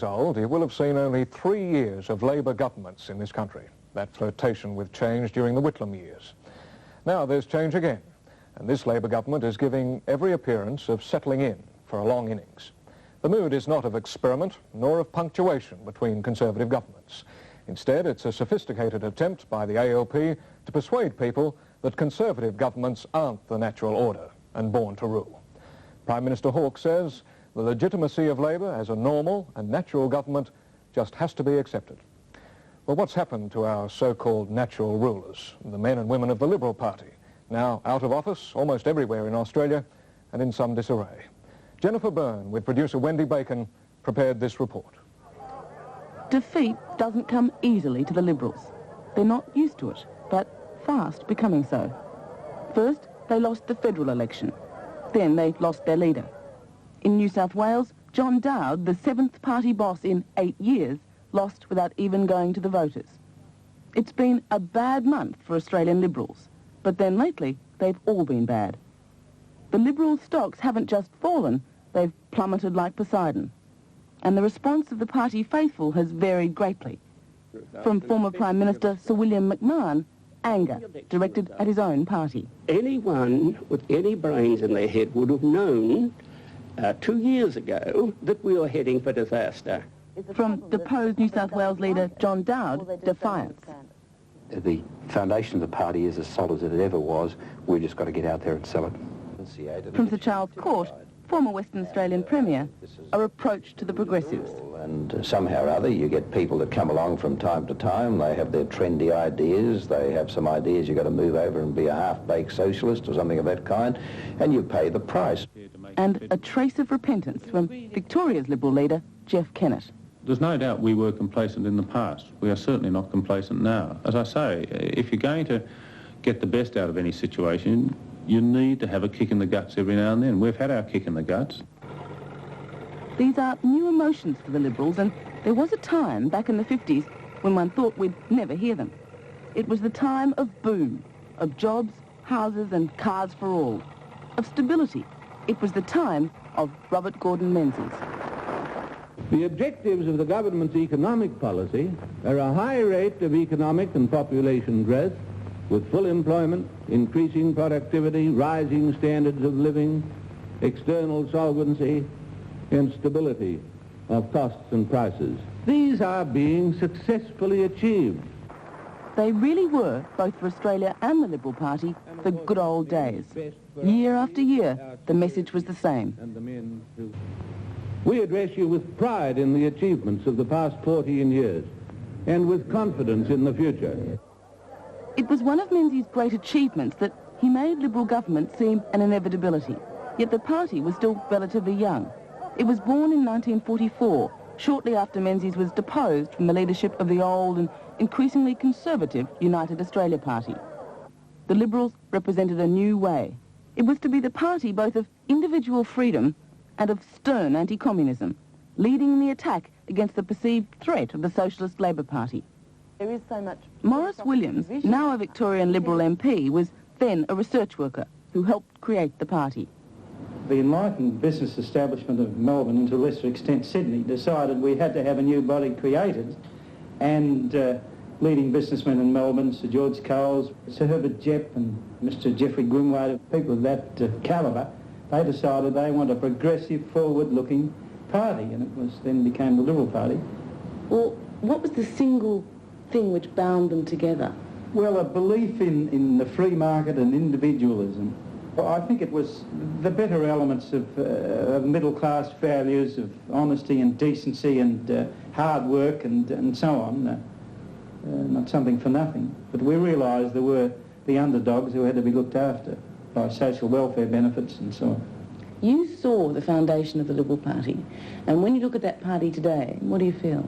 Old, he will have seen only 3 years of Labour governments in this country. That flirtation with change during the Whitlam years. Now there's change again, and this Labour government is giving every appearance of settling in for a long innings. The mood is not of experiment, nor of punctuation between Conservative governments. Instead, it's a sophisticated attempt by the ALP to persuade people that Conservative governments aren't the natural order and born to rule. Prime Minister Hawke says the legitimacy of Labour as a normal and natural government just has to be accepted. Well, what's happened to our so-called natural rulers, the men and women of the Liberal Party, now out of office almost everywhere in Australia and in some disarray? Jennifer Byrne, with producer Wendy Bacon, prepared this report. Defeat doesn't come easily to the Liberals. They're not used to it, but fast becoming so. First, they lost the federal election. Then they lost their leader. In New South Wales, John Dowd, the 7th party boss in 8 years, lost without even going to the voters. It's been a bad month for Australian Liberals, but then lately they've all been bad. The Liberal stocks haven't just fallen, they've plummeted like Poseidon. And the response of the party faithful has varied greatly. From former Prime Minister Sir William McMahon, anger directed at his own party. Anyone with any brains in their head would have known 2 years ago that we were heading for disaster. From deposed New South Wales leader John Dowd, defiance. The foundation of the party is as solid as it ever was. We've just got to get out there and sell it. From Sir Charles Court, former Western Australian Premier, a reproach to the progressives. And somehow or other you get people that come along from time to time, they have their trendy ideas, they have some ideas you've got to move over and be a half-baked socialist or something of that kind, and you pay the price. And a trace of repentance from Victoria's Liberal leader, Jeff Kennett. There's no doubt we were complacent in the past. We are certainly not complacent now. As I say, if you're going to get the best out of any situation, you need to have a kick in the guts every now and then. We've had our kick in the guts. These are new emotions for the Liberals, and there was a time back in the 50s when one thought we'd never hear them. It was the time of boom, of jobs, houses and cars for all, of stability. It was the time of Robert Gordon Menzies. The objectives of the government's economic policy are a high rate of economic and population growth, with full employment, increasing productivity, rising standards of living, external solvency, and stability of costs and prices. These are being successfully achieved. They really were, both for Australia and the Liberal Party, the good old days. Year after year, the message was the same. We address you with pride in the achievements of the past 14 years and with confidence in the future. It was one of Menzies' great achievements that he made Liberal government seem an inevitability. Yet the party was still relatively young. It was born in 1944, shortly after Menzies was deposed from the leadership of the old and increasingly conservative United Australia Party. The Liberals represented a new way. It was to be the party both of individual freedom and of stern anti-communism, leading the attack against the perceived threat of the Socialist Labour Party. There is so much. Morris Williams, now a Victorian Liberal MP, was then a research worker who helped create the party. The enlightened business establishment of Melbourne, and to a lesser extent Sydney, decided we had to have a new body created, and leading businessmen in Melbourne, Sir George Coles, Sir Herbert Jepp and Mr Geoffrey Grimwade, people of that calibre, they decided they want a progressive, forward-looking party, and it was then became the Liberal Party. Well, what was the single thing which bound them together? Well, a belief in the free market and individualism. Well, I think it was the better elements of middle-class values of honesty and decency and hard work and so on. Not something for nothing. But we realised there were the underdogs who had to be looked after by social welfare benefits and so on. You saw the foundation of the Liberal Party, and when you look at that party today, what do you feel?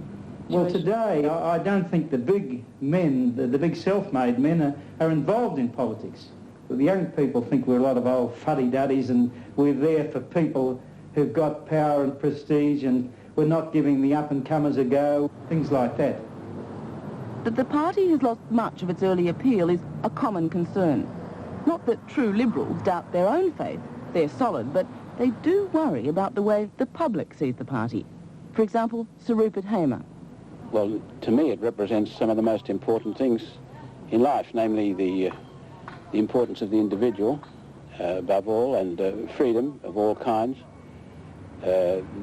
Well, today, I don't think the big men, the big self-made men are involved in politics. The young people think we're a lot of old fuddy-duddies and we're there for people who've got power and prestige and we're not giving the up-and-comers a go, things like that. That the party has lost much of its early appeal is a common concern. Not that true Liberals doubt their own faith, they're solid, but they do worry about the way the public sees the party. For example, Sir Rupert Hamer. Well, to me it represents some of the most important things in life, namely the importance of the individual above all, and freedom of all kinds,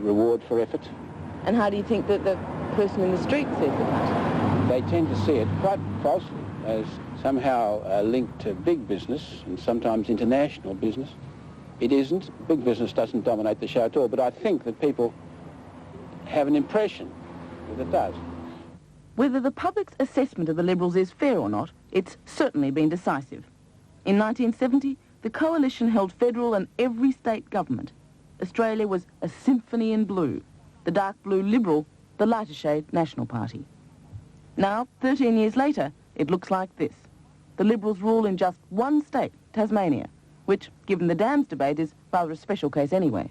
reward for effort. And how do you think that the person in the street sees the party? They tend to see it quite falsely as somehow linked to big business and sometimes international business. It isn't. Big business doesn't dominate the show at all, but I think that people have an impression that it does. Whether the public's assessment of the Liberals is fair or not, it's certainly been decisive. In 1970, the coalition held federal and every state government. Australia was a symphony in blue, the dark blue Liberal, the lighter shade National Party. Now, 13 years later, it looks like this. The Liberals rule in just one state, Tasmania, which, given the dams debate, is rather a special case anyway.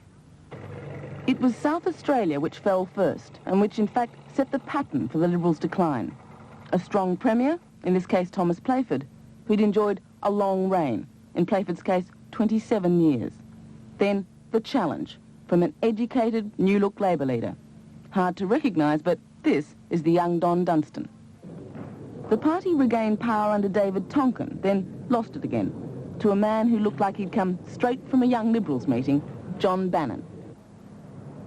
It was South Australia which fell first, and which in fact set the pattern for the Liberals' decline. A strong premier, in this case Thomas Playford, who'd enjoyed a long reign, in Playford's case 27 years. Then the challenge from an educated, new-look Labor leader. Hard to recognise, but this is the young Don Dunstan. The party regained power under David Tonkin, then lost it again, to a man who looked like he'd come straight from a Young Liberals meeting, John Bannon.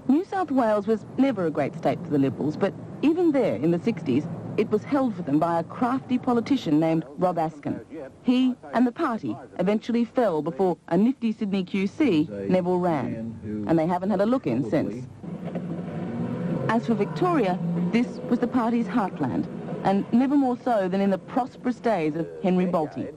New South Wales was never a great state for the Liberals, but even there, in the 60s, it was held for them by a crafty politician named Rob Askin. He and the party eventually fell before a nifty Sydney QC, Neville Wran, and they haven't had a look in since. As for Victoria, this was the party's heartland, and never more so than in the prosperous days of Henry Bolte.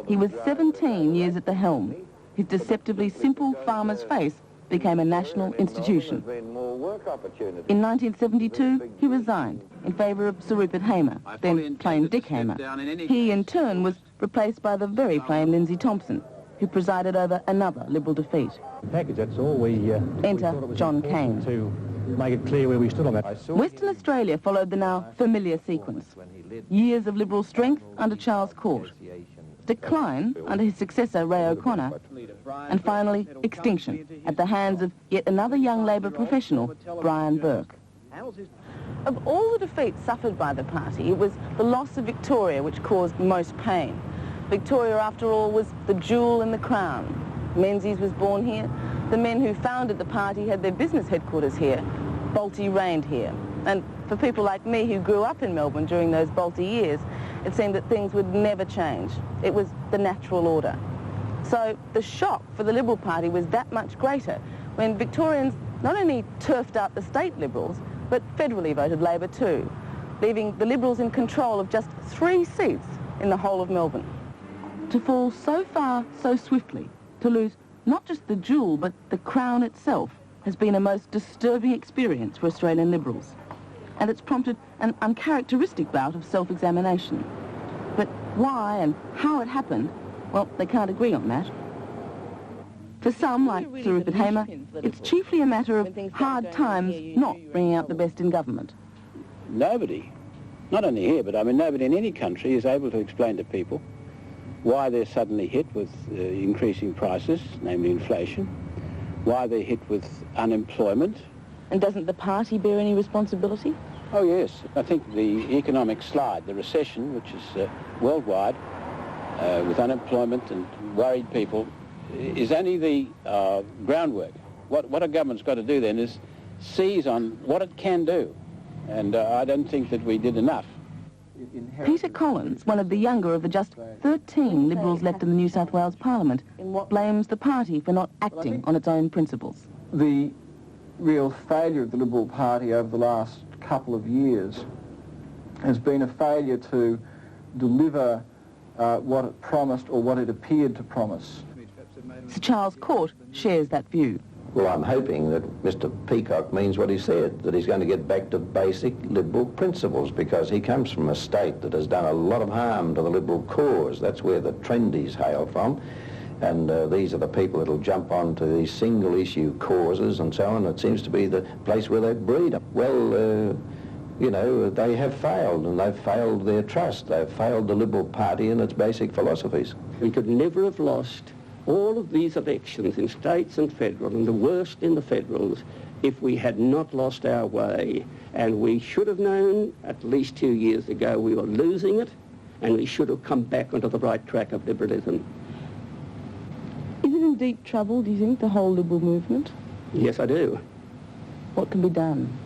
He was 17 years at the helm. His deceptively simple farmer's face became a national institution. In 1972, he resigned in favour of Sir Rupert Hamer, then plain Dick Hamer. He, in turn, was replaced by the very plain Lindsay Thompson, who presided over another Liberal defeat. Package, that's all we... Enter John Cain. To make it clear where we stood on that. Western Australia followed the now familiar sequence. Years of Liberal strength under Charles Court, decline under his successor Ray O'Connor, and finally extinction at the hands of yet another young Labor professional, Brian Burke. Of all the defeats suffered by the party, it was the loss of Victoria which caused most pain. Victoria, after all, was the jewel in the crown. Menzies was born here. The men who founded the party had their business headquarters here. Bolte reigned here. And for people like me who grew up in Melbourne during those Bolte years, it seemed that things would never change. It was the natural order. So the shock for the Liberal Party was that much greater when Victorians not only turfed out the state Liberals, but federally voted Labor too, leaving the Liberals in control of just 3 seats in the whole of Melbourne. To fall so far, so swiftly, to lose not just the jewel, but the crown itself, has been a most disturbing experience for Australian Liberals. And it's prompted an uncharacteristic bout of self-examination. But why and how it happened, well, they can't agree on that. For some, like Sir Rupert Hamer, it's chiefly a matter of hard times not bringing out the best in government. Nobody, not only here, but I mean nobody in any country is able to explain to people why they're suddenly hit with increasing prices, namely inflation, why they're hit with unemployment. And doesn't the party bear any responsibility? Oh yes, I think the economic slide, the recession, which is worldwide, with unemployment and worried people, is only the groundwork. What a government's got to do then is seize on what it can do, and I don't think that we did enough. Peter Collins, one of the younger of the just 13 Liberals left in the New South Wales Parliament, blames the party for not acting on its own principles. The real failure of the Liberal Party over the last couple of years has been a failure to deliver what it promised or what it appeared to promise. Sir Charles Court shares that view. Well, I'm hoping that Mr. Peacock means what he said, that he's going to get back to basic Liberal principles, because he comes from a state that has done a lot of harm to the Liberal cause. That's where the trendies hail from. And these are the people that will jump onto these single-issue causes and so on. It seems to be the place where they breed. Well, you know, they have failed, and they've failed their trust. They've failed the Liberal Party and its basic philosophies. We could never have lost all of these elections in states and federal, and the worst in the federals, if we had not lost our way. And we should have known at least 2 years ago we were losing it, and we should have come back onto the right track of liberalism. Is it in deep trouble, do you think, the whole Liberal movement? Yes, I do. What can be done?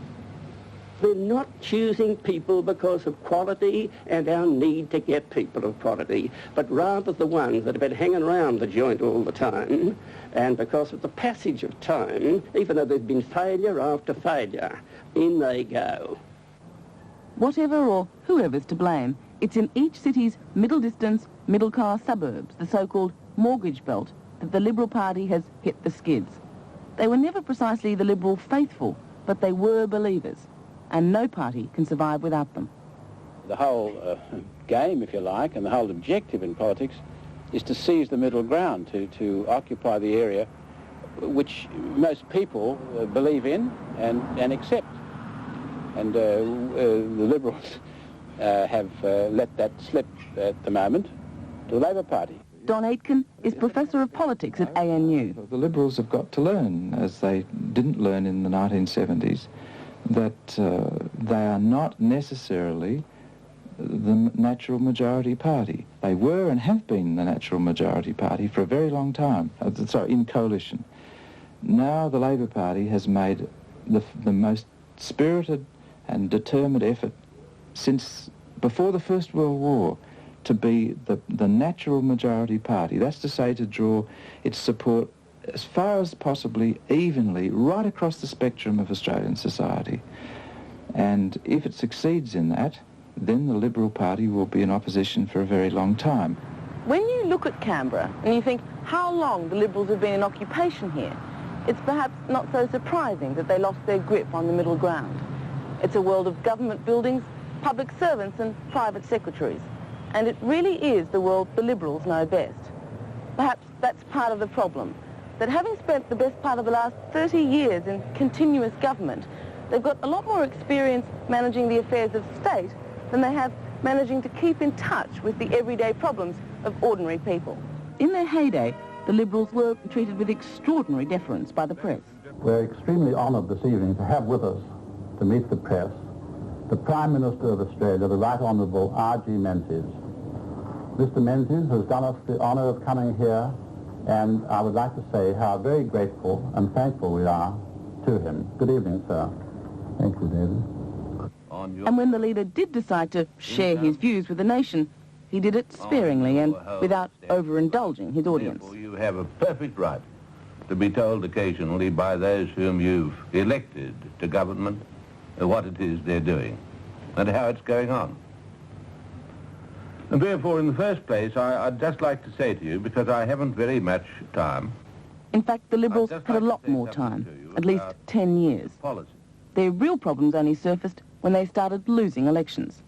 They're not choosing people because of quality and our need to get people of quality, but rather the ones that have been hanging around the joint all the time, and because of the passage of time, even though there's been failure after failure, in they go. Whatever or whoever's to blame, it's in each city's middle-distance, middle-class suburbs, the so-called mortgage belt, that the Liberal Party has hit the skids. They were never precisely the Liberal faithful, but they were believers, and no party can survive without them. The whole game, if you like, and the whole objective in politics is to seize the middle ground, to occupy the area which most people believe in and accept. And the Liberals have let that slip at the moment to the Labor Party. Don Aitken is Professor of Politics at ANU. The Liberals have got to learn, as they didn't learn in the 1970s, that they are not necessarily the natural majority party. They were and have been the natural majority party for a very long time, in coalition. Now the Labor Party has made the most spirited and determined effort since before the First World War to be the natural majority party. That's to say, to draw its support as far as possibly evenly right across the spectrum of Australian society. And if it succeeds in that, then the Liberal Party will be in opposition for a very long time. When you look at Canberra and you think how long the Liberals have been in occupation here, it's perhaps not so surprising that they lost their grip on the middle ground. It's a world of government buildings, public servants and private secretaries. And it really is the world the Liberals know best. Perhaps that's part of the problem, that having spent the best part of the last 30 years in continuous government, they've got a lot more experience managing the affairs of state than they have managing to keep in touch with the everyday problems of ordinary people. In their heyday, the Liberals were treated with extraordinary deference by the press. We're extremely honoured this evening to have with us, to meet the press, the Prime Minister of Australia, the Right Honourable R.G. Menzies. Mr. Menzies has done us the honour of coming here, and I would like to say how very grateful and thankful we are to him. Good evening, sir. Thank you, David. And when the leader did decide to share his views with the nation, he did it sparingly and without overindulging his audience. You have a perfect right to be told occasionally by those whom you've elected to government what it is they're doing and how it's going on. And therefore, in the first place, I'd just like to say to you, because I haven't very much time... In fact, the Liberals had a lot more time, at least 10 years. Policy. Their real problems only surfaced when they started losing elections.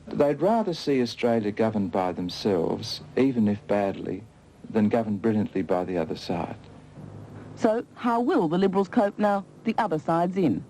They'd rather see Australia governed by themselves, even if badly, than governed brilliantly by the other side. So how will the Liberals cope now the other side's in?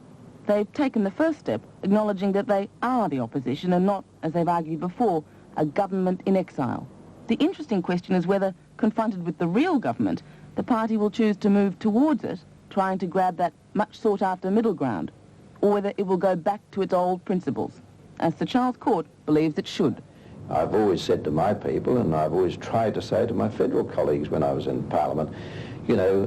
They've taken the first step, acknowledging that they are the opposition and not, as they've argued before, a government in exile. The interesting question is whether, confronted with the real government, the party will choose to move towards it, trying to grab that much sought-after middle ground, or whether it will go back to its old principles, as Sir Charles Court believes it should. I've always said to my people, and I've always tried to say to my federal colleagues when I was in Parliament, you know,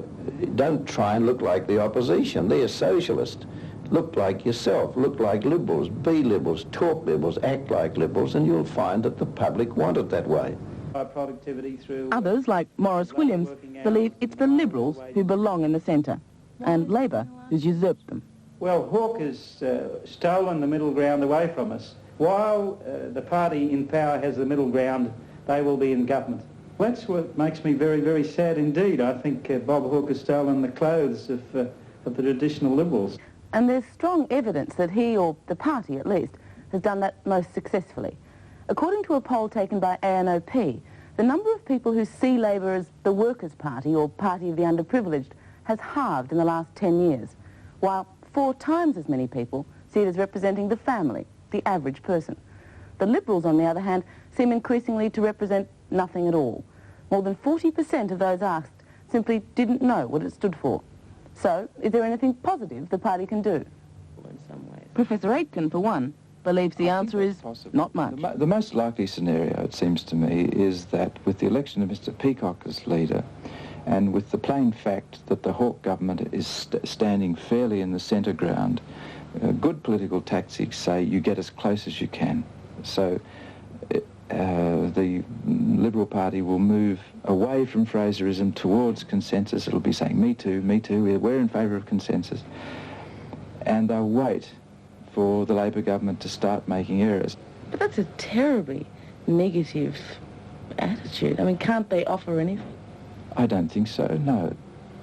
don't try and look like the opposition. They're socialist. Look like yourself, look like Liberals, be Liberals, talk Liberals, act like Liberals, and you'll find that the public want it that way. Productivity through Others, like Morris Williams, believe it's the Liberals who belong in the centre, and Labor has usurped them. Well, Hawke has stolen the middle ground away from us. While the party in power has the middle ground, they will be in government. That's what makes me very, very sad indeed. I think Bob Hawke has stolen the clothes of the traditional Liberals. And there's strong evidence that he, or the party at least, has done that most successfully. According to a poll taken by ANOP, the number of people who see Labor as the Workers' Party or Party of the Underprivileged has halved in the last 10 years, while 4 times as many people see it as representing the family, the average person. The Liberals, on the other hand, seem increasingly to represent nothing at all. More than 40% of those asked simply didn't know what it stood for. So, is there anything positive the party can do? In some ways. Professor Aitken, for one, believes the answer is not much. The most likely scenario, it seems to me, is that with the election of Mr. Peacock as leader, and with the plain fact that the Hawke government is standing fairly in the centre ground, good political tactics say you get as close as you can. So the Liberal Party will move away from Fraserism towards consensus. It'll be saying, me too, we're in favour of consensus. And they'll wait for the Labor government to start making errors. But that's a terribly negative attitude. I mean, can't they offer anything? I don't think so, no.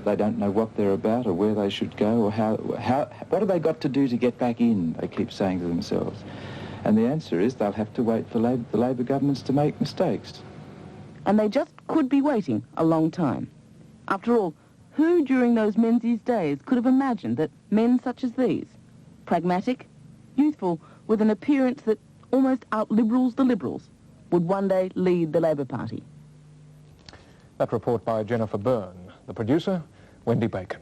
They don't know what they're about or where they should go or what have they got to do to get back in, they keep saying to themselves. And the answer is they'll have to wait for the Labor governments to make mistakes. And they just could be waiting a long time. After all, who during those Menzies days could have imagined that men such as these, pragmatic, youthful, with an appearance that almost out-liberals the Liberals, would one day lead the Labor Party? That report by Jennifer Byrne. The producer, Wendy Bacon.